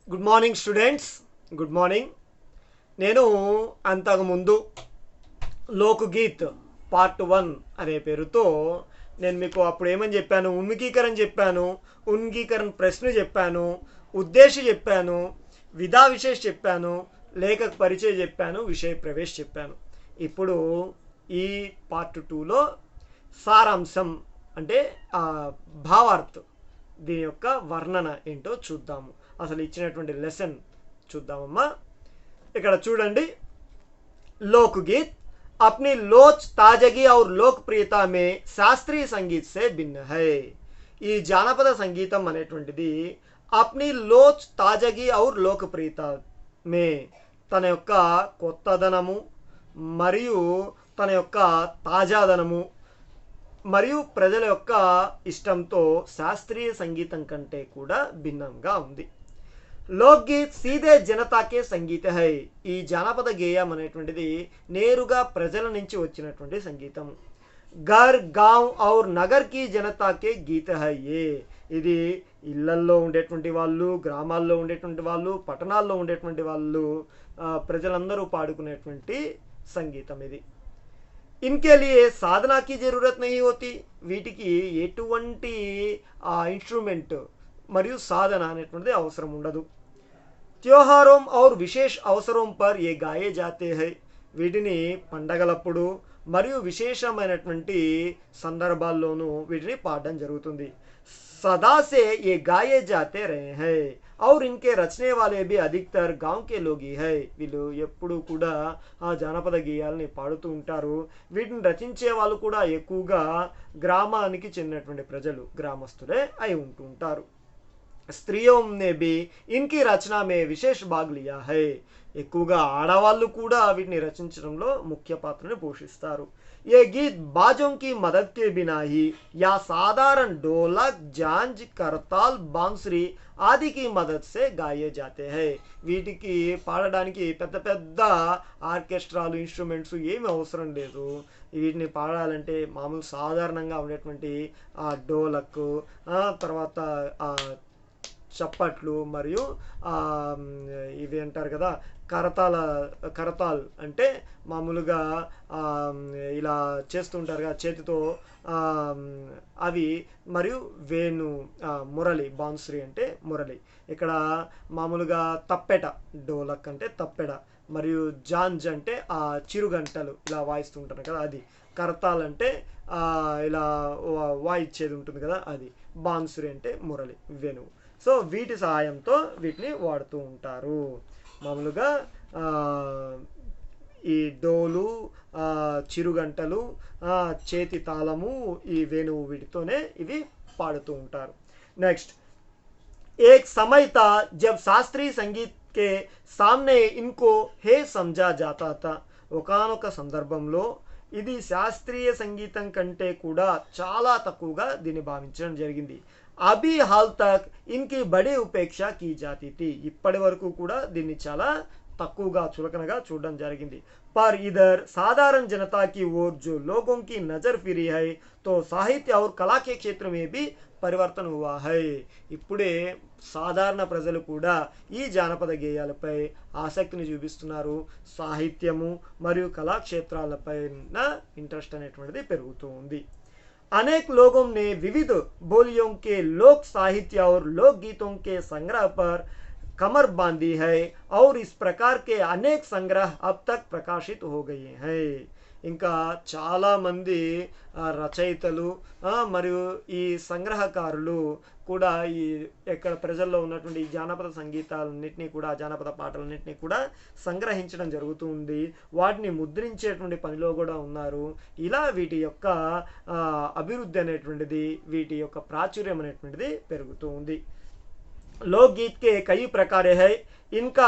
Good morning students. Good morning. నేను అంతకుముందు లోక్గీత్ part 1 అనే పేరుతో నేను మీకు అప్పుడు ఏమని చెప్పాను, ఉన్ముఖీకరణ చెప్పాను, ఉన్ముఖీకరణ ప్రశ్న చెప్పాను, ఉద్దేశం చెప్పాను, విధా విశేష చెప్పాను, లేఖక పరిచయ చెప్పాను, విషయ ప్రవేశ చెప్పాను. ఇప్పుడు ఈ పార్ట్ 2లో సారాంశం అంటే భావార్థం, దీని యొక్క వర్ణన ఏంటో చూద్దాము. అసలు ఇచ్చినటువంటి లెసన్ చూద్దామమ్మా. ఇక్కడ చూడండి, लोकगीत अपनी लोच ताजगी और लोकप्रियता में శాస్త్రీయ సంగీత్ సే భిన్న హై. ఈ జానపద సంగీతం అనేటువంటిది అప్ని లోచ్ తాజగి ఔర్ లోకప్రియత మే తన యొక్క కొత్తదనము మరియు తన యొక్క తాజాదనము మరియు ప్రజల యొక్క ఇష్టంతో శాస్త్రీయ సంగీతం కంటే కూడా భిన్నంగా ఉంది. లోక్గీత్ సీదే జనతాకే సంగీత హై. ఈ జానపద గేయం అనేటువంటిది నేరుగా ప్రజల నుంచి వచ్చినటువంటి సంగీతం. గర్ గాంవ్ ఔర్ నగర్ కి జనతాకే గీత హై. ఇది ఇళ్లల్లో ఉండేటువంటి వాళ్ళు, గ్రామాల్లో ఉండేటువంటి వాళ్ళు, పట్టణాల్లో ఉండేటువంటి వాళ్ళు, ప్రజలందరూ పాడుకునేటువంటి సంగీతం ఇది. इनके लिए साधना की जरूरत नहीं होती. వీటికి ఎటువంటి ఇన్స్ట్రుమెంట్ మరియు సాధన అనేటువంటిది అవసరం ఉండదు. त्योहारों और विशेष अवसरों पर ये गाए जाते हैं. వీటిని పండగలప్పుడు మరియు విశేషమైనటువంటి సందర్భాల్లోనూ వీటిని పాడడం జరుగుతుంది. सदा से ये गाए जाते रहे हैं और इनके रचने वाले भी अधिकतर गांव के लोग ही है. వీళ్ళు ఎప్పుడు కూడా ఆ జానపద గేయాలని పాడుతూ ఉంటారు. వీటిని రచించే వాళ్ళు కూడా ఎక్కువగా గ్రామానికి చెందినటువంటి ప్రజలు, గ్రామస్తులే అయి ఉంటూ ఉంటారు. స్త్రీयों ने भी इनकी रचना में विशेष भाग लिया है. ఎక్కువగా ఆడవాళ్ళు కూడా వీటిని రచించడంలో ముఖ్య పాత్రని పోషిస్తారు. ये गीत बाजों की मदद के बिना ही या साधारण ढोलक, झांझ, करताल, बांसुरी आदि की मदद से गाए जाते हैं. వీటికి పాడడానికి పెద్ద పెద్ద ఆర్కెస్ట్రాలు, ఇన్స్ట్రుమెంట్స్ ఏమి అవసరం లేదు. వీటిని పాడాలంటే మామూలు సాధారణంగా ఉండేటువంటి డోలక్, తర్వాత చప్పట్లు మరియు ఇవి అంటారు కదా కరతాల్ అంటే మామూలుగా ఇలా చేస్తుంటారు కదా చేతితో, అవి మరియు వేణు, మురళి, బాన్సురి అంటే మురళి. ఇక్కడ మామూలుగా తప్పెట, డోలక్ అంటే తప్పెట, మరియు జాంజ్ అంటే చిరుగంటలు ఇలా వాయిస్తుంటారు కదా అది. కరతాల్ అంటే ఇలా వాయిచ్చేది ఉంటుంది కదా అది. బాన్సురి అంటే మురళి, వేణువు. సో వీటి సహాయంతో వీటిని వాడుతూ ఉంటారు. మామూలుగా ఈ డోలు, చిరుగంటలు, చేతి తాళము, ఈ వేణువు, వీటితోనే ఇవి పాడుతూ ఉంటారు. నెక్స్ట్, एक समय था जब शास्त्रीय संगीत के सामने इनको हे समझा जाता था. ఒకానొక సందర్భంలో ఇది శాస్త్రీయ సంగీతం కంటే కూడా చాలా తక్కువగా దీన్ని భావించడం జరిగింది. అభి హాల్ తక్ ఇన్కి బడే ఉపేక్ష కీ జాతి థీ. ఇప్పటి వరకు కూడా దీన్ని చాలా తక్కువగా, చులకనగా చూడడం జరిగింది. पर इधर साधारण जनता की ओर जो लोगों की नजर फिरी है तो साहित्य और कला के क्षेत्र में भी పరివర్తన హువా హై. ఇప్పుడే సాధారణ ప్రజలు కూడా ఈ జానపద గేయాలపై ఆసక్తిని చూపిస్తున్నారు. సాహిత్యము మరియు కళాక్షేత్రాలపై ఇంట్రెస్ట్ అనేటువంటిది పెరుగుతూ ఉంది. अनेक लोगों ने विविध बोलियों के लोक साहित्य और लोक गीतों के संग्रह पर कमर बांधी है और इस प्रकार के अनेक संग्रह अब तक प्रकाशित हो गए हैं. ఇంకా చాలామంది రచయితలు మరియు ఈ సంగ్రహకారులు కూడా ఈ ఎక్కడ ప్రజల్లో ఉన్నటువంటి జానపద సంగీతాలన్నింటినీ కూడా, జానపద పాటలన్నింటినీ కూడా సంగ్రహించడం జరుగుతూ ఉంది. వాటిని ముద్రించేటువంటి పనిలో కూడా ఉన్నారు. ఇలా వీటి యొక్క అభివృద్ధి అనేటువంటిది, వీటి యొక్క ప్రాచుర్యం అనేటువంటిది పెరుగుతూ ఉంది. लोकगीत के कई प्रकार है. इनका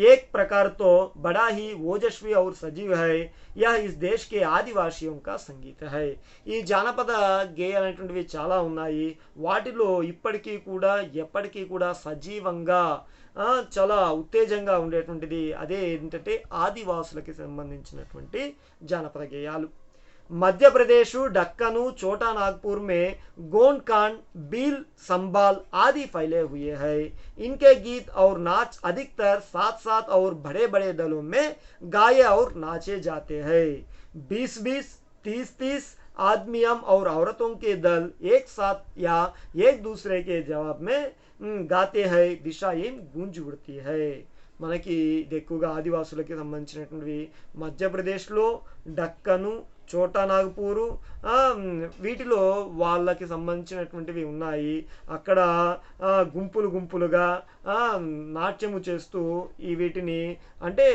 एक प्रकार तो बड़ा ही ओजस्वी और सजीव है. यह इस देश के ఆదివాసిयों का సంగీత है. ఈ జానపద గేయాలనేటువంటివి చాలా ఉన్నాయి. వాటిలో ఇప్పటికీ కూడా ఎప్పటికీ కూడా సజీవంగా చాలా ఉత్తేజంగా ఉండేటువంటిది అదే ఏంటంటే ఆదివాసులకి సంబంధించినటువంటి జానపద గేయాలు. मध्य प्रदेश, दक्कन, छोटा नागपुर में गोंडकांड, बील, संबाल आदि फैले हुए हैं। इनके गीत और नाच अधिकतर साथ साथ और बड़े बड़े दलों में गाए और नाचे जाते हैं। 20-20, 30-30 आदमियों और औरतों के दल एक साथ या एक दूसरे के जवाब में गाते हैं। दिशा ఏం गूंज उड़ती है। మనకి ఇది ఎక్కువగా ఆదివాసులకి సంబంధించినటువంటివి మధ్యప్రదేశ్లో డక్కను, చోటా నాగపూరు, వీటిలో వాళ్ళకి సంబంధించినటువంటివి ఉన్నాయి. అక్కడ గుంపులు గుంపులుగా నాట్యము చేస్తూ ఈ వీటిని అంటే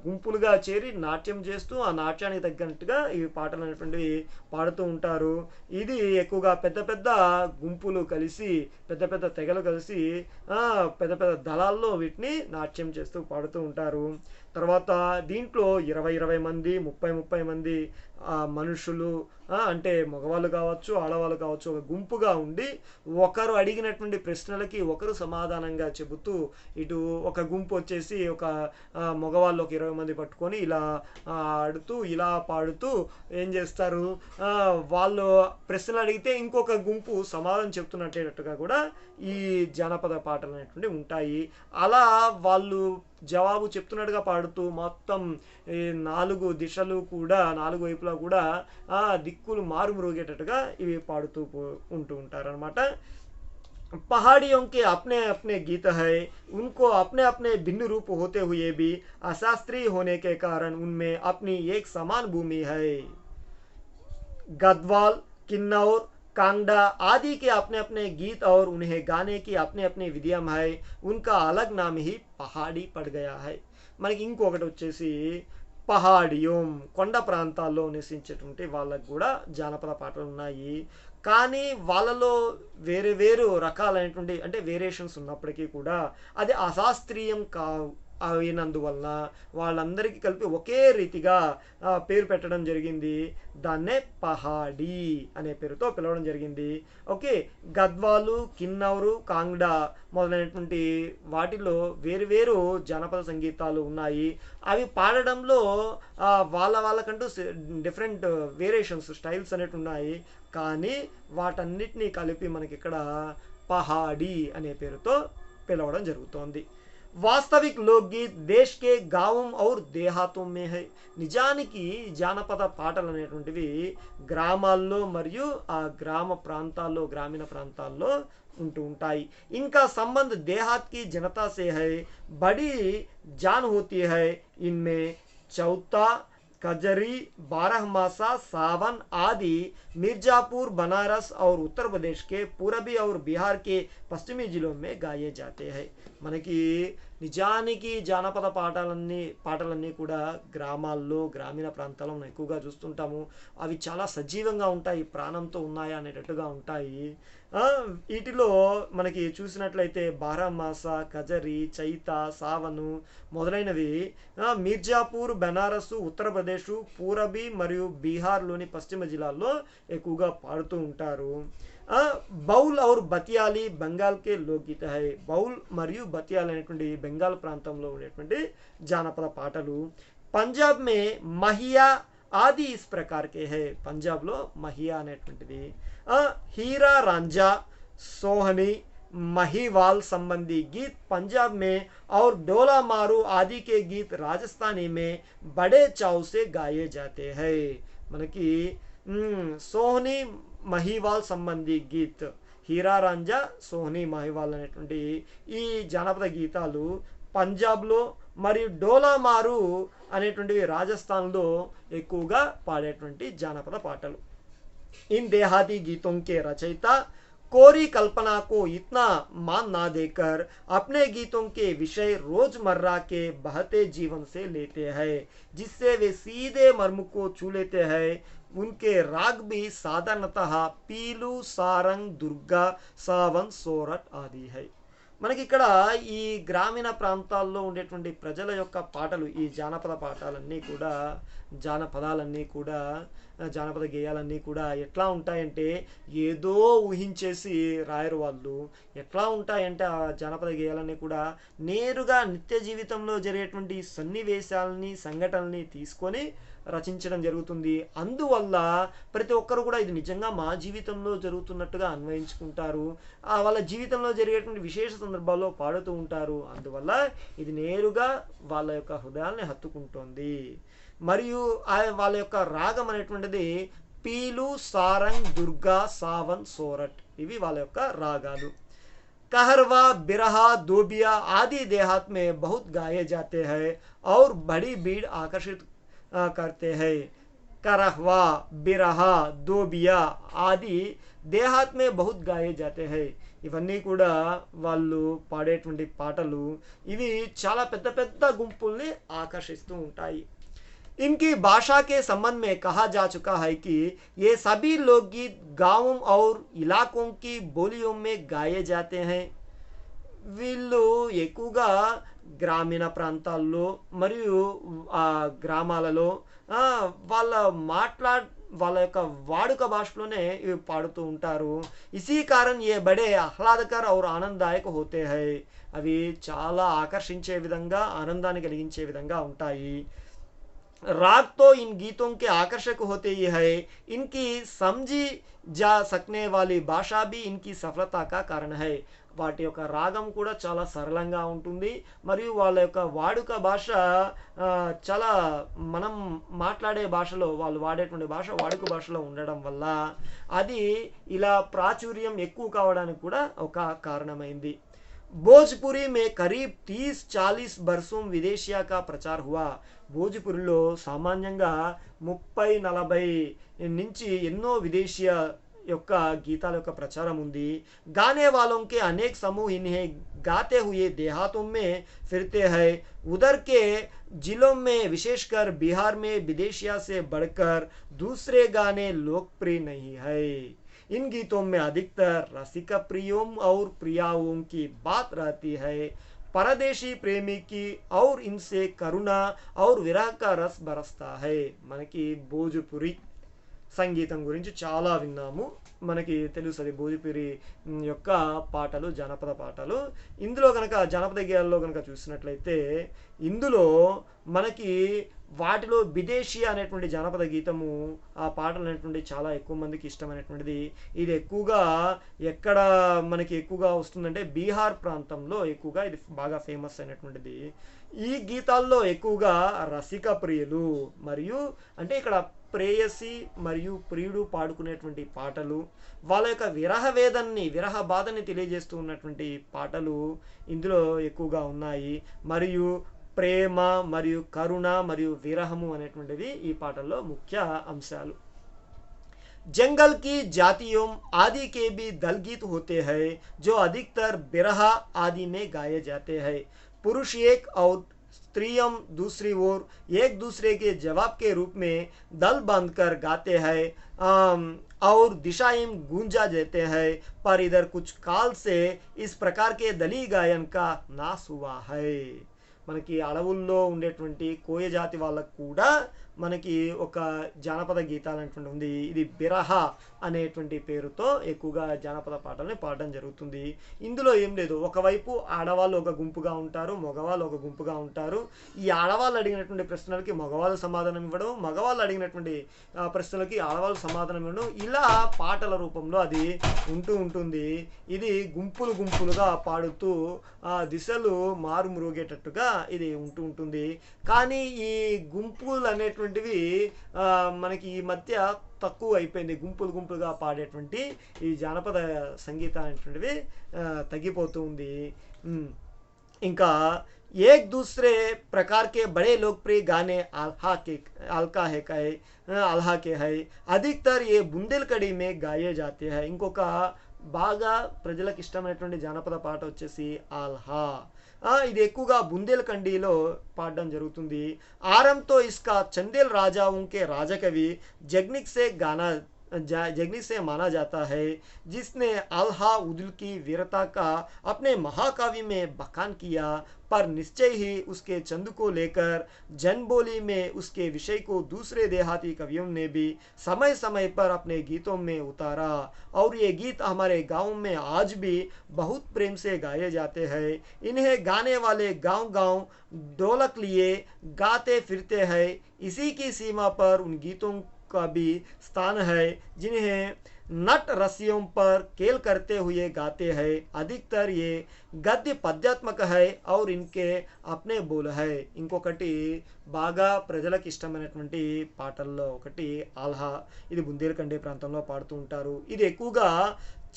గుంపులుగా చేరి నాట్యం చేస్తూ ఆ నాట్యానికి తగ్గట్టుగా ఈ పాటలు అనేటువంటివి పాడుతూ ఉంటారు. ఇది ఎక్కువగా పెద్ద పెద్ద గుంపులు కలిసి పెద్ద పెద్ద తెగలు కలిసి పెద్ద పెద్ద దళాల్లో వీటిని నాట్యం చేస్తూ పాడుతూ ఉంటారు. తర్వాత దీంట్లో 20-20 మంది 30-30 మంది మనుషులు అంటే మగవాళ్ళు కావచ్చు ఆడవాళ్ళు కావచ్చు ఒక గుంపుగా ఉండి ఒకరు అడిగినటువంటి ప్రశ్నలకి ఒకరు సమాధానంగా చెబుతూ ఇటు ఒక గుంపు వచ్చేసి ఒక మగవాళ్ళు ఒక 20 మంది పట్టుకొని ఇలా ఆడుతూ ఇలా పాడుతూ ఏం చేస్తారు, వాళ్ళు ప్రశ్నలు అడిగితే ఇంకొక గుంపు సమాధానం చెప్తున్నట్టుగా కూడా ఈ జానపద పాటలు అనేటువంటివి ఉంటాయి. అలా వాళ్ళు జవాబు చెప్తున్నట్టుగా పాడుతూ మొత్తం 4 దిశలు కూడా 4 వైపులా కూడా దిక్కులు మారుమ్రోగేటట్టుగా ఇవి పాడుతూ ఉంటూ ఉంటారనమాట. पहाड़ियों के अपने अपने गीत है, उनको अपने अपने भिन्न रूप होते हुए भी अशास्त्रीय होने के कारण उनमें अपनी एक समान भूमि है। गढ़वाल, किन्नौर, कांगड़ा आदि के अपने अपने गीत और उन्हें गाने की अपने अपने विधियां है। उनका अलग नाम ही पहाड़ी पड़ गया है। మనకి ఇంకొకటి వచ్చేసి పహాడియం కొండ ప్రాంతాల్లో నివసించేటువంటి వాళ్ళకు కూడా జానపద పాటలు ఉన్నాయి. కానీ వాళ్ళలో వేరే వేరు రకాలైనటువంటి అంటే వేరియేషన్స్ ఉన్నప్పటికీ కూడా అది అశాస్త్రీయం అయినందువలన వాళ్ళందరికీ కలిపి ఒకే రీతిగా పేరు పెట్టడం జరిగింది. దాన్నే పహాడీ అనే పేరుతో పిలవడం జరిగింది. ఓకే, గద్వాలు, కిన్నౌరు, కాంగ్డా మొదలైనటువంటి వాటిలో వేరు వేరు జానపద సంగీతాలు ఉన్నాయి. అవి పాడడంలో వాళ్ళకంటూ డిఫరెంట్ వేరియేషన్స్ స్టైల్స్ అనేవి ఉన్నాయి. కానీ వాటన్నిటినీ కలిపి మనకి ఇక్కడ పహాడీ అనే పేరుతో పిలవడం జరుగుతోంది. వాస్తవిक लोकगीत देश के गाँव और देहातों में है. నిజానికి జానపద పాటలు అనేటువంటివి గ్రామాల్లో మరియు ఆ గ్రామ ప్రాంతాల్లో గ్రామీణ ప్రాంతాల్లో ఉంటూ ఉంటాయి. इनका संबंध देहात की जनता से है. बड़ी जान होती है इनमें. चौथा, कजरी, बारहमासा, सावन आदि मिर्जापुर, बनारस और उत्तर प्रदेश के पूर्वी और बिहार के पश्चिमी जिलों में गाए जाते हैं. మనకి నిజానికి జానపద పాటలన్నీ కూడా గ్రామాల్లో గ్రామీణ ప్రాంతాల్లో మనం ఎక్కువగా చూస్తుంటాము. అవి చాలా సజీవంగా ఉంటాయి, ప్రాణంతో ఉన్నాయా అనేటట్టుగా ఉంటాయి. వీటిలో మనకి చూసినట్లయితే బారామాస, కజరి, చైత, సావను మొదలైనవి మిర్జాపూర్, బెనారస్, ఉత్తరప్రదేశ్, పూరబీ మరియు బీహార్లోని పశ్చిమ జిల్లాల్లో ఎక్కువగా పాడుతూ ఉంటారు. బౌల్ और బతియాలి బెంగాల్ కే లోక్గీత హై. బౌల్ మరియు బతియాలి అనేటువంటి బెంగాల్ ప్రాంతంలో ఉండేటువంటి జానపద పాటలు. పంజాబ్ మే మహియా ఆది इस प्रकार के है. పంజాబ్లో మహియా అనేటువంటిది. हीरा रांझा, सोहनी, महिवाल संबंधी गीत पंजाब में और डोला मारू आदि के गीत राजस्थानी में बड़े चाव से गाए जाते हैं. మనకి सोहनी महिवाल संबंधी गीत హీరా రాంజా, సోహనీ మహివాల్ అనేటువంటి ఈ జానపద గీతాలు పంజాబ్లో మరియు డోలామారు అనేటువంటివి రాజస్థాన్లో ఎక్కువగా పాడేటువంటి జానపద పాటలు. इन देहाती गीतों के रचयिता कोरी कल्पना को इतना मान ना देकर अपने गीतों के विषय रोजमर्रा के बहते जीवन से लेते हैं, जिससे वे सीधे मर्म को छू लेते हैं. उनके राग भी साधारणतः पीलू, सारंग, दुर्गा, सावन, सोरठ आदि है. మనకి ఇక్కడ ఈ గ్రామీణ ప్రాంతాల్లో ఉండేటువంటి ప్రజల యొక్క పాటలు ఈ జానపద పాటలన్నీ కూడా జానపద గేయాలన్నీ కూడా ఎట్లా ఉంటాయంటే ఏదో ఊహించేసి రాయరు వాళ్ళు. ఎట్లా ఉంటాయంటే ఆ జానపద గేయాలన్నీ కూడా నేరుగా నిత్య జీవితంలో జరిగేటువంటి సన్నివేశాలని సంఘటనల్ని తీసుకొని రచించడం జరుగుతుంది. అందువల్ల ప్రతి ఒక్కరు కూడా ఇది నిజంగా మా జీవితంలో జరుగుతున్నట్టుగా అన్వయించుకుంటారు. వాళ్ళ జీవితంలో జరిగేటువంటి విశేష సందర్భాల్లో పాడుతూ ఉంటారు. అందువల్ల ఇది నేరుగా వాళ్ళ యొక్క హృదయాల్ని హత్తుకుంటోంది. మరియు వాళ్ళ యొక్క రాగం అనేటువంటిది पीलू, सारंग, दुर्गा, सावन, सोरठ इवी वाले का रागालू। कहरवा, बिरहा, दोबिया आदि देहात में बहुत गाए जाते हैं और बड़ी भीड़ आकर्षित करते हैं। करहवा, बिरहा, दोबिया आदि देहात में बहुत गाए जाते हैं। ఇవన్నీ కూడా వాళ్ళు పాడేటువంటి పాటలు ఇవి చాలా పెద్ద పెద్ద గుంపుల్ని ఆకర్షిస్తూ ఉంటాయి. इनकी भाषा के संबंध में कहा जा चुका है कि ये सभी लोकगीत गांवों और इलाकों की बोलियों में गाए जाते हैं. వీళ్ళు ఎక్కువగా గ్రామీణ ప్రాంతాల్లో మరియు గ్రామాలలో వాళ్ళ యొక్క వాడుక భాషలోనే ఇవి పాడుతూ ఉంటారు. इसी कारण ये बड़े आह्लादकर और आनंददायक होते हैं. అవి చాలా ఆకర్షించే విధంగా ఆనందాన్ని కలిగించే విధంగా ఉంటాయి. राग तो इन गीतों के आकर्षक होते ही है. इनकी समझी जा सकने वाली भाषा भी इनकी सफलता का कारण है. వాటి యొక్క రాగం కూడా చాలా సరళంగా ఉంటుంది మరియు వాళ్ళ యొక్క వాడుక భాష చాలా మనం మాట్లాడే భాషలో వాళ్ళు వాడేటువంటి భాష వాడుక భాషలో ఉండడం వల్ల అది ఇలా ప్రాచుర్యం ఎక్కువ కావడానికి కూడా ఒక కారణమైంది. भोजपुरी में करीब 30-40 वर्षों विदेशिया का प्रचार हुआ. భోజ్పురిలో సామాన్యంగా 30-40 నుంచి ఎన్నో విదేశీయ యొక్క గీతాల యొక్క ప్రచారం ఉంది. गाने वालों के अनेक समूह इन्हें गाते हुए देहातों में फिरते हैं. उधर के जिलों में विशेषकर बिहार में विदेशिया से बढ़कर दूसरे गाने लोकप्रिय नहीं है. इन गीतों में अधिकतर रसिक प्रियों और प्रियाओं की बात रहती है. परदेशी प्रेमी की और इनसे करुणा और विरह का रस बरसता है. మనకి భోజ్పురి సంగీతం గురించి చాలా విన్నాము. మనకి తెలుసు భోజ్పురి యొక్క పాటలు జానపద పాటలు. ఇందులో కనుక జానపద గేయాల్లో కనుక చూసినట్లయితే ఇందులో మనకి వాటిలో విదేశీ అనేటువంటి జానపద గీతము ఆ పాటలు అనేటువంటి చాలా ఎక్కువ మందికి ఇష్టమైనటువంటిది. ఇది ఎక్కువగా ఎక్కడ మనకి ఎక్కువగా వస్తుందంటే బీహార్ ప్రాంతంలో ఎక్కువగా ఇది బాగా ఫేమస్ అయినటువంటిది. ఈ గీతాల్లో ఎక్కువగా రసిక ప్రియులు మరియు అంటే ఇక్కడ ప్రేయసి మరియు ప్రియుడు పాడుకునేటువంటి పాటలు వాళ్ళ యొక్క విరహ వేదన్ని విరహ బాధని తెలియజేస్తూ ఉన్నటువంటి పాటలు ఇందులో ఎక్కువగా ఉన్నాయి. మరియు ప్రేమ మరియు కరుణ మరియు విరహము అనేటువంటివి ఈ పాటల్లో ముఖ్య అంశాలు. जंगल की जातियों आदि के भी दल गीत होते हैं जो अधिकतर बिरहा आदि में गाए जाते हैं. पुरुष एक और स्त्रियां दूसरी ओर एक दूसरे के जवाब के रूप में दल बांधकर गाते हैं और दिशाएं गूंजा देते हैं. पर इधर कुछ काल से इस प्रकार के दली गायन का नाश हुआ है. మనకి అడవుల్లో ఉండేటువంటి కోయ జాతి వాళ్ళకు కూడా మనకి ఒక జానపద గీతాలు అనేటువంటి ఉంది. ఇది బిరహ అనేటువంటి పేరుతో ఎక్కువగా జానపద పాటల్ని పాడడం జరుగుతుంది. ఇందులో ఏం లేదు, ఒకవైపు ఆడవాళ్ళు ఒక గుంపుగా ఉంటారు, మగవాళ్ళు ఒక గుంపుగా ఉంటారు. ఈ ఆడవాళ్ళు అడిగినటువంటి ప్రశ్నలకి మగవాళ్ళు సమాధానం ఇవ్వడం, మగవాళ్ళు అడిగినటువంటి ప్రశ్నలకి ఆడవాళ్ళు సమాధానం ఇవ్వడం, ఇలా పాటల రూపంలో అది ఉంటుంది. ఇది గుంపులు గుంపులుగా పాడుతూ దిశలు మారుమ్రోగేటట్టుగా ఇది ఉంటుంది. కానీ ఈ గుంపులు అనేటువంటివి మనకి ఈ మధ్య తక్కువ అయిపోయింది. గుంపులు గుంపులుగా పాడేటువంటి ఈ జానపద సంగీతం అనేటువంటివి తగ్గిపోతూ ఉంది. ఇంకా एक दूसरे प्रकार के बड़े लोकप्रिय गाने आल्हा के है. अधिकतर ये बुंदेलखंडी में गाए जाते हैं. ఇంకొక బాగా ప్రజలకు ఇష్టమైనటువంటి జానపద పాట వచ్చేసి ఆల్హా. ఇది ఎక్కువగా బుందేల్ఖండీలో పాడడం జరుగుతుంది. ఆరంతో ఇస్కా చందేల్ రాజాओं के राजकवि जगनिक से गाना जगनी से माना जाता है, जिसने अल्हा उदुल की वीरता का अपने महाकाव्य में बखान किया, पर निश्चय ही उसके चंद को लेकर जनबोली में उसके विषय को दूसरे देहाती कवियों ने भी समय समय पर अपने गीतों में उतारा, और ये गीत हमारे गाँव में आज भी बहुत प्रेम से गाए जाते हैं। इन्हें गाने वाले गांव गांव ढोलक लिए गाते फिरते हैं। इसी की सीमा पर उन गीतों का भी स्थान है जिन्हें नट रस्सियों पर केल करते हुए गाते हैं। अधिकतर ये गद्य पद्यात्मक है और इनके अपने बोल है। ఇంకొకటి బాగా ప్రజలకు ఇష్టమైనటువంటి పాటల్లో ఒకటి ఆల్హా. ఇది బుందేల్ఖండి ప్రాంతంలో పాడుతూ ఉంటారు. ఇది ఎక్కువగా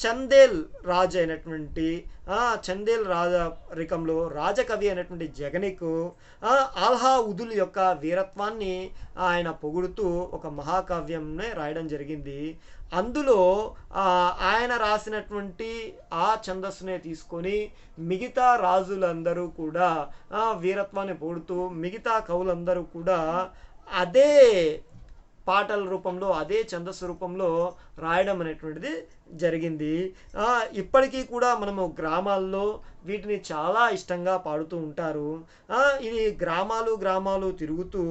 చందేల్ రాజు అయినటువంటి చందేల్ రాజరికంలో రాజకవి అయినటువంటి జగనికు ఆల్హా ఉదుల్ యొక్క వీరత్వాన్ని ఆయన పొగుడుతూ ఒక మహాకావ్యంని రాయడం జరిగింది. అందులో ఆయన రాసినటువంటి ఆ ఛందస్సునే తీసుకొని మిగతా రాజులందరూ కూడా వీరత్వాన్ని పొగుడుతూ మిగతా కవులందరూ కూడా అదే పాటల రూపంలో అదే ఛందస్సు రూపంలో రాయడం అనేటువంటిది జరిగింది. ఇప్పటికీ కూడా మనము గ్రామాల్లో వీటిని చాలా ఇష్టంగా పాడుతూ ఉంటారు. ఇది గ్రామాలు గ్రామాలు తిరుగుతూ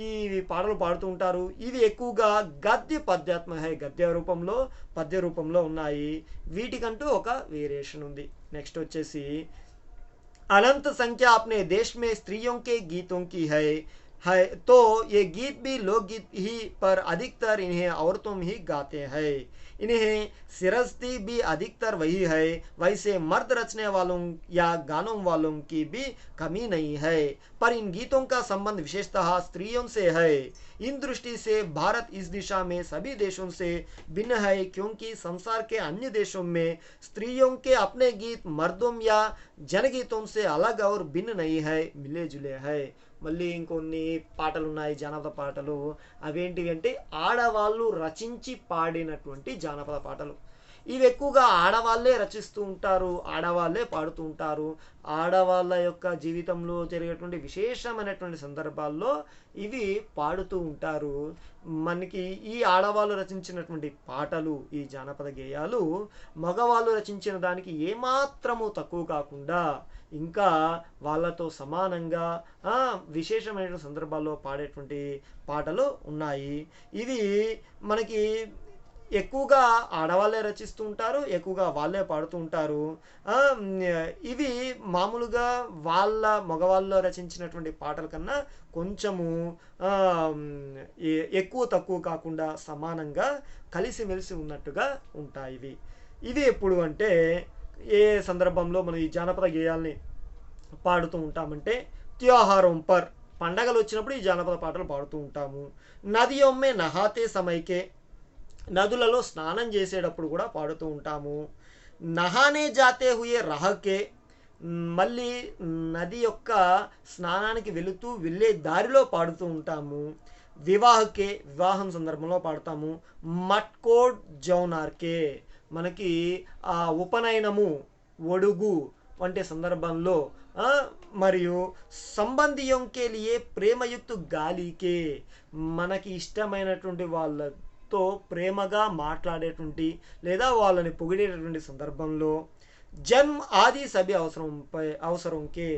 ఈ పాటలు పాడుతూ ఉంటారు. ఇవి ఎక్కువగా గద్య పద్యాత్మక గద్య రూపంలో పద్య రూపంలో ఉన్నాయి. వీటికంటూ ఒక వేరియేషన్ ఉంది. నెక్స్ట్ వచ్చేసి अनंत संख्या अपने देश में स्त्रियों के गीतों की है तो ये गीत भी लोकगीत ही, पर अधिकतर इन्हें औरतों ही गाते हैं. इन्हें सिरस्ती भी अधिकतर वही है. वैसे मर्द रचने वालों या गानों वालों की भी कमी नहीं है, पर इन गीतों का संबंध विशेषतः स्त्रियों से है. इन दृष्टि से भारत इस दिशा में सभी देशों से भिन्न है, क्योंकि संसार के अन्य देशों में स्त्रियों के अपने गीत मर्दों या जनगीतों से अलग और भिन्न नहीं है, मिले जुले है. మళ్ళీ ఇంకొన్ని పాటలు ఉన్నాయి జానపద పాటలు. అవేంటివి అంటే ఆడవాళ్ళు రచించి పాడినటువంటి జానపద పాటలు. ఇవి ఎక్కువగా ఆడవాళ్ళే రచిస్తూ ఉంటారు, ఆడవాళ్ళే పాడుతూ ఉంటారు. ఆడవాళ్ళ యొక్క జీవితంలో జరిగేటువంటి విశేషమైనటువంటి సందర్భాల్లో ఇవి పాడుతూ ఉంటారు. మనకి ఈ ఆడవాళ్ళు రచించినటువంటి పాటలు, ఈ జానపద గేయాలు మగవాళ్ళు రచించిన దానికి ఏమాత్రము తక్కువ కాకుండా ఇంకా వాళ్ళతో సమానంగా విశేషమైన సందర్భాల్లో పాడేటువంటి పాటలు ఉన్నాయి. ఇవి మనకి ఎక్కువగా ఆడవాళ్ళే రచిస్తూ ఉంటారు, ఎక్కువగా వాళ్ళే పాడుతూ ఉంటారు. ఇవి మామూలుగా మగవాళ్ళు రచించినటువంటి పాటల కన్నా కొంచెము ఎక్కువ తక్కువ కాకుండా సమానంగా కలిసిమెలిసి ఉన్నట్టుగా ఉంటాయి. ఇవి ఎప్పుడు అంటే ఏ సందర్భంలో మనం ఈ జానపద గేయాల్ని పాడుతూ ఉంటామంటే త్యోహారం పర్, పండగలు వచ్చినప్పుడు ఈ జానపద పాటలు పాడుతూ ఉంటాము. నదియొమ్మే నహాతే సమయకే, నదులలో స్నానం చేసేటప్పుడు కూడా పాడుతూ ఉంటాము. నహానే జాతే హుయే రహకే, మళ్ళీ నది యొక్క స్నానానికి వెళ్ళే దారిలో పాడుతూ ఉంటాము. వివాహకే, వివాహం సందర్భంలో పాడతాము. మట్కోడ్ జౌనార్కే, మనకి ఆ ఉపనయనము, ఒడుగు వంటి సందర్భంలో, మరియు సంబంధియోంకే లియే ప్రేమయుక్త గాలికే, మనకి ఇష్టమైనటువంటి వాళ్ళతో ప్రేమగా మాట్లాడేటువంటి లేదా వాళ్ళని పొగిడేటటువంటి సందర్భంలో. జన్మ ఆది సభి అవసరంకే,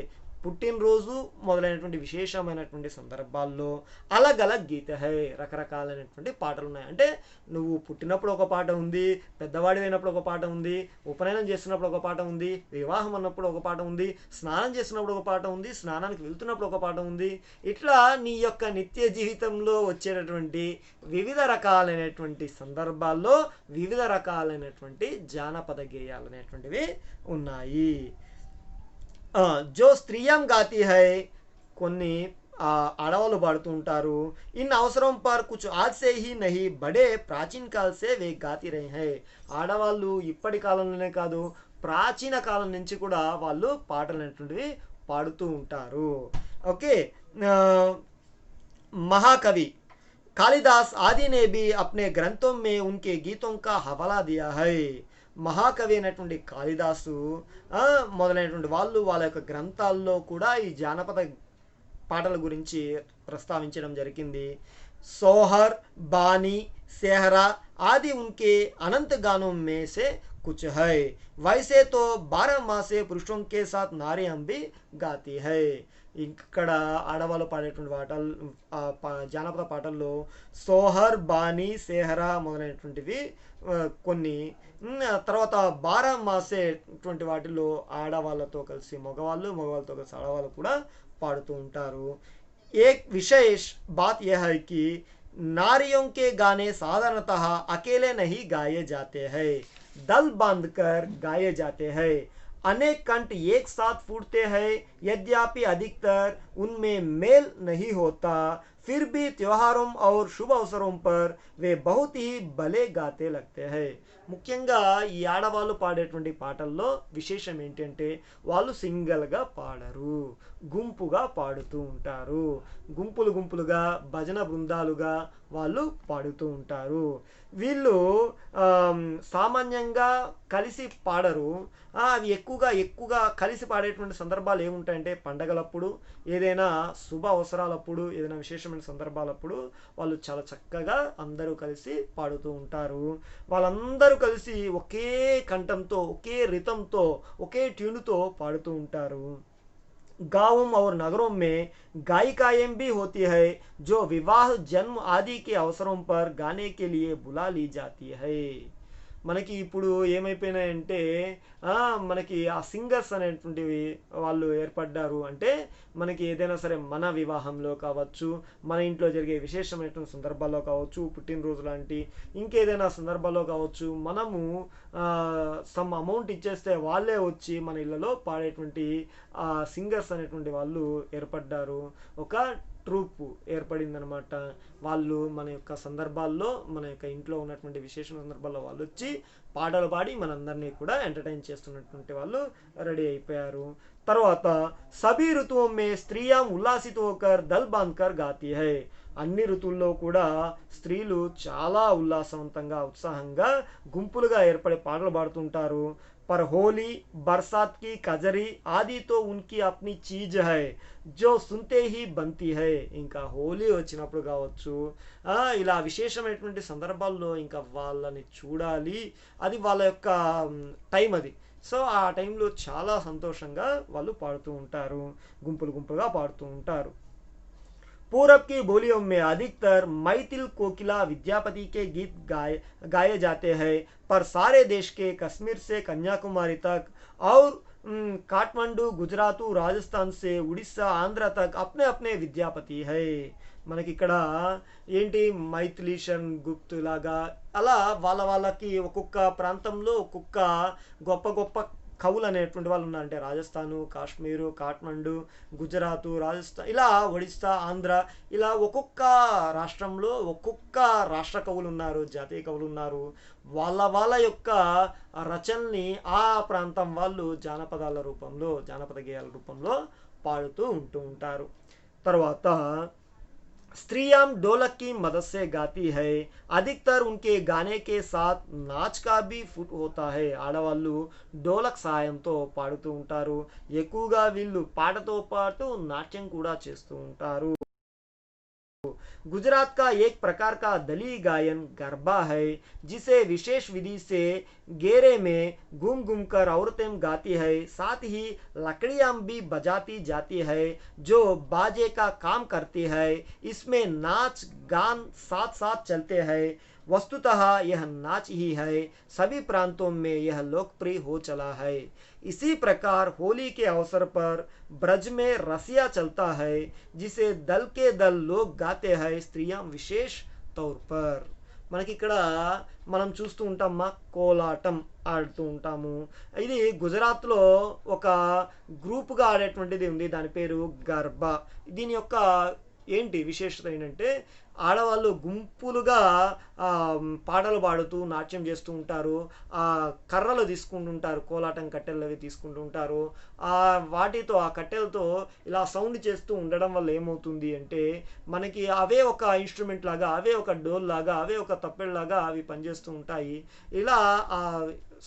పుట్టినరోజు మొదలైనటువంటి విశేషమైనటువంటి సందర్భాల్లో అలగ్ అలగ్ గీత హై, రకరకాలైనటువంటి పాటలు ఉన్నాయి. అంటే నువ్వు పుట్టినప్పుడు ఒక పాట ఉంది, పెద్దవాడి అయినప్పుడు ఒక పాట ఉంది, ఉపనయనం చేస్తున్నప్పుడు ఒక పాట ఉంది, వివాహం అన్నప్పుడు ఒక పాట ఉంది, స్నానం చేస్తున్నప్పుడు ఒక పాట ఉంది, స్నానానికి వెళ్తున్నప్పుడు ఒక పాట ఉంది. ఇట్లా నీ యొక్క నిత్య జీవితంలో వచ్చేటటువంటి వివిధ రకాలైనటువంటి సందర్భాల్లో వివిధ రకాలైనటువంటి జానపద గేయాలు అనేటువంటివి ఉన్నాయి. జో స్త్రీయం గాతి హై, కొన్ని ఆడవాళ్ళు పాడుతూ ఉంటారు. ఇన్ అవసరం per Kuch Aaj say he నహీ బడే ప్రాచీన కాల్ సే వే గాతి రహే హై, ఆడవాళ్ళు ఇప్పటి కాలంలోనే కాదు ప్రాచీన కాలం నుంచి కూడా వాళ్ళు పాటలు అనేటువంటివి పాడుతూ ఉంటారు. ఓకే. महाकवि कालिदास आदि ने भी अपने ग्रंथों में उनके गीतों का हवाला दिया है. మహాకవి అయినటువంటి కాళిదాసు మొదలైనటువంటి వాళ్ళు వాళ్ళ యొక్క గ్రంథాల్లో కూడా ఈ జానపద పాటల గురించి ప్రస్తావించడం జరిగింది. సోహర్, బాణి, सेहरा आदि उनके अनंत गानों में से कुछ है। वैसे तो 12 माह से पुरुषों के साथ नारियां भी गाती है। ఇక్కడ ఆడవాళ్ళు పాడేటువంటి జానపద పాటల్లో సోహర్, బానీ, సేహరా మొదలైనటువంటివి కొన్ని. తర్వాత బారా మాసేటువంటి వాటిలో ఆడవాళ్ళతో కలిసి మగవాళ్ళు, మగవాళ్ళతో కలిసి ఆడవాళ్ళు కూడా పాడుతూ ఉంటారు. एक विशेष बात यह है कि नारियों के गाने साधारणतः अकेले नहीं गाए जाते हैं, दल बांधकर गाए जाते हैं। अनेक कंठ एक साथ फूटते हैं, यद्यपि अधिकतर उनमें मेल नहीं होता, फिर भी त्योहारों और शुभ अवसरों पर वे बहुत ही भले गाते लगते हैं. ముఖ్యంగా ఈ ఆడవాళ్ళు పాడేటువంటి పాటల్లో విశేషం ఏంటంటే వాళ్ళు సింగిల్గా పాడరు, గుంపుగా పాడుతూ ఉంటారు. గుంపులు గుంపులుగా భజన బృందాలుగా వాళ్ళు పాడుతూ ఉంటారు. వీళ్ళు సామాన్యంగా కలిసి పాడరు. అవి ఎక్కువగా కలిసి పాడేటువంటి సందర్భాలు ఏముంటాయంటే పండగలప్పుడు, ఏదైనా శుభ అవసరాలప్పుడు, ఏదైనా విశేషమైన సందర్భాలప్పుడు వాళ్ళు చాలా చక్కగా అందరూ కలిసి పాడుతూ ఉంటారు. వాళ్ళందరూ కలిసి ఒకే కంఠంతో, ఒకే రితంతో, ఒకే ట్యూన్తో పాడుతూ ఉంటారు. गाँवों और नगरों में गायिकाएं भी होती है जो विवाह, जन्म आदि के अवसरों पर गाने के लिए बुला ली जाती है. మనకి ఇప్పుడు ఏమైపోయినాయంటే మనకి ఆ సింగర్స్ అనేటువంటివి వాళ్ళు ఏర్పడ్డారు. అంటే మనకి ఏదైనా సరే మన వివాహంలో కావచ్చు, మన ఇంట్లో జరిగే విశేషమైనటువంటి సందర్భాల్లో కావచ్చు, పుట్టినరోజు లాంటి ఇంకేదైనా సందర్భాల్లో కావచ్చు, మనము సమ్ అమౌంట్ ఇచ్చేస్తే వాళ్ళే వచ్చి మన ఇళ్ళలో పాడేటువంటి సింగర్స్ అనేటువంటి వాళ్ళు ఏర్పడ్డారు. ఒక ట్రూప్ ఏర్పడిందనమాట. వాళ్ళు మన యొక్క సందర్భాల్లో, మన యొక్క ఇంట్లో ఉన్నటువంటి విశేష సందర్భాల్లో వాళ్ళు వచ్చి పాటలు పాడి మనందరినీ కూడా ఎంటర్టైన్ చేస్తున్నటువంటి వాళ్ళు రెడీ అయిపోయారు. తర్వాత సభీ ఋతువు మే స్త్రీయాం ఉల్లాసిత హోకర్ దల్ బాంధ్కర్ గాతీ హై. అన్ని ఋతువుల్లో కూడా స్త్రీలు చాలా ఉల్లాసవంతంగా, ఉత్సాహంగా గుంపులుగా ఏర్పడి పాటలు పాడుతుంటారు. पर होली, बरसात की कजरी आदि तो उनकी अपनी चीज है जो सुनते ही बनती है. ఇంకా హోలీ వచ్చినప్పుడు కావచ్చు, ఇలా విశేషమైనటువంటి సందర్భాల్లో ఇంకా వాళ్ళని చూడాలి, అది వాళ్ళ యొక్క టైం అది. సో ఆ టైంలో చాలా సంతోషంగా వాళ్ళు పాడుతూ ఉంటారు, గుంపులు గుంపులుగా పాడుతూ ఉంటారు. पूरब की बोलियों में अधिकतर मैथिल कोकिला विद्यापति के गीत गाए जाते हैं, पर सारे देश के कश्मीर से कन्याकुमारी तक और काठमांडू, गुजरात, राजस्थान से उड़ीसा, आंध्र तक अपने अपने विद्यापति है. మనకి ఇక్కడ ఏంటి మైథిలీషన్ గుప్తు లాగా అలా వాళ్ళకి ఒక్కొక్క ప్రాంతంలో ఒక్కొక్క గొప్ప గొప్ప కవులు అనేటువంటి వాళ్ళు ఉన్నారు. అంటే రాజస్థాను, కాశ్మీరు, కాఠ్మండు, గుజరాత్, రాజస్థాన్, ఇలా ఒడిస్సా, ఆంధ్ర, ఇలా ఒక్కొక్క రాష్ట్రంలో ఒక్కొక్క రాష్ట్ర కవులు ఉన్నారు, జాతీయ కవులు ఉన్నారు. వాళ్ళ యొక్క రచనల్ని ఆ ప్రాంతం వాళ్ళు జానపదాల రూపంలో, జానపద గేయాల రూపంలో పాడుతూ ఉంటూ ఉంటారు. తర్వాత स्त्रियां ढोलक की मदद से गाती है, अधिकतर उनके गाने के साथ नाच का भी फुट होता है. ఆడవాళ్ళు డోలక్ సాయంతో పాడుతూ ఉంటారు. ఎక్కువగా వీళ్ళు పాటతో పాటు నాట్యం కూడా చేస్తూ ఉంటారు. गुजरात का एक प्रकार का दली गायन गरबा है, जिसे विशेष विधि से घेरे में घूम घूम कर औरतें गाती है. साथ ही लकड़ियां भी बजाती जाती है जो बाजे का काम करती है. इसमें नाच गान साथ साथ चलते हैं. वस्तुतः यह नाच ही है, सभी प्रांतों में यह लोकप्रिय हो चला है. इसी प्रकार होली के अवसर पर ब्रज में रसिया चलता है, जिसे दल के दल लोग गाते हैं, स्त्रियां विशेष तौर पर. మనకి ఇక్కడ మనం చూస్తూ ఉంటామా, కోలాటం ఆడుతూ ఉంటాము. ఇది గుజరాత్లో ఒక గ్రూప్గా ఆడేటువంటిది ఉంది, దాని పేరు గర్బా. దీని యొక్క ఏంటి విశేషత ఏంటంటే ఆడవాళ్ళు గుంపులుగా పాటలు పాడుతూ నాట్యం చేస్తూ ఉంటారు. కర్రలు తీసుకుంటుంటారు, కోలాటం కట్టెలు అవి తీసుకుంటూ ఉంటారు. వాటితో, ఆ కట్టెలతో ఇలా సౌండ్ చేస్తూ ఉండడం వల్ల ఏమవుతుంది అంటే మనకి అవే ఒక ఇన్స్ట్రుమెంట్ లాగా, అవే ఒక డోల్ లాగా, అవే ఒక తప్పెళ్ళలాగా అవి పనిచేస్తూ ఉంటాయి. ఇలా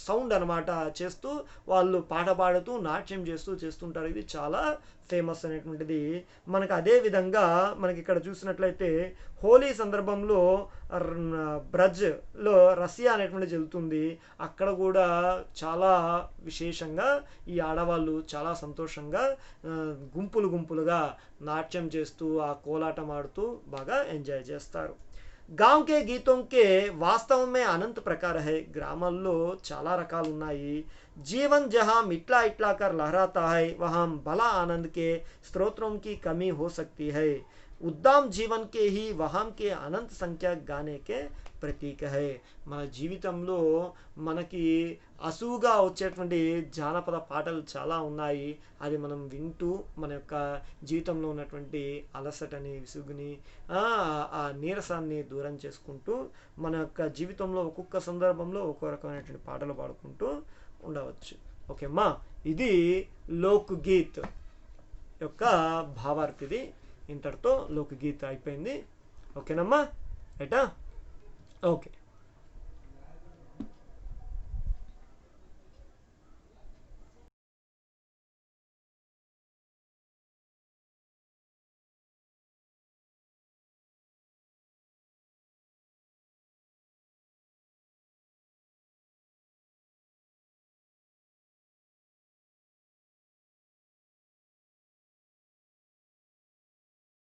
సౌండ్ అనమాట చేస్తూ వాళ్ళు పాట పాడుతూ నాట్యం చేస్తుంటారు. ఇది చాలా ఫేమస్ అనేటువంటిది. మనకు అదే విధంగా మనకి ఇక్కడ చూసినట్లయితే హోలీ సందర్భంలో బ్రజ్లో రష్యా అనేటువంటి జరుగుతుంది. అక్కడ కూడా చాలా విశేషంగా ఈ ఆడవాళ్ళు చాలా సంతోషంగా గుంపులు గుంపులుగా నాట్యం చేస్తూ ఆ కోలాటం ఆడుతూ బాగా ఎంజాయ్ చేస్తారు. गांव के गीतों के वास्तव में अनंत प्रकार है. గ్రామాల్లో చాలా రకాలు ఉన్నాయి. जीवन जहाँ इटला इटला कर लहराता है वहाँ भला आनंद के स्त्रोत्रों की कमी हो सकती है. उद्दाम जीवन के ही वहाँ के अनंत संख्या गाने के ప్రతీక హై. మన జీవితంలో మనకి అసువుగా వచ్చేటువంటి జానపద పాటలు చాలా ఉన్నాయి. అది మనం వింటూ మన యొక్క జీవితంలో ఉన్నటువంటి అలసటని, విసుగుని, ఆ నీరసాన్ని దూరం చేసుకుంటూ మన యొక్క జీవితంలో ఒక్కొక్క సందర్భంలో ఒక్కో రకమైనటువంటి పాటలు పాడుకుంటూ ఉండవచ్చు. ఓకేమ్మా, ఇది లోక్ గీత్ యొక్క భావార్థిది. ఇంతటితో లోక్ గీత్ అయిపోయింది. ఓకేనమ్మా, రైటా? ఓకే.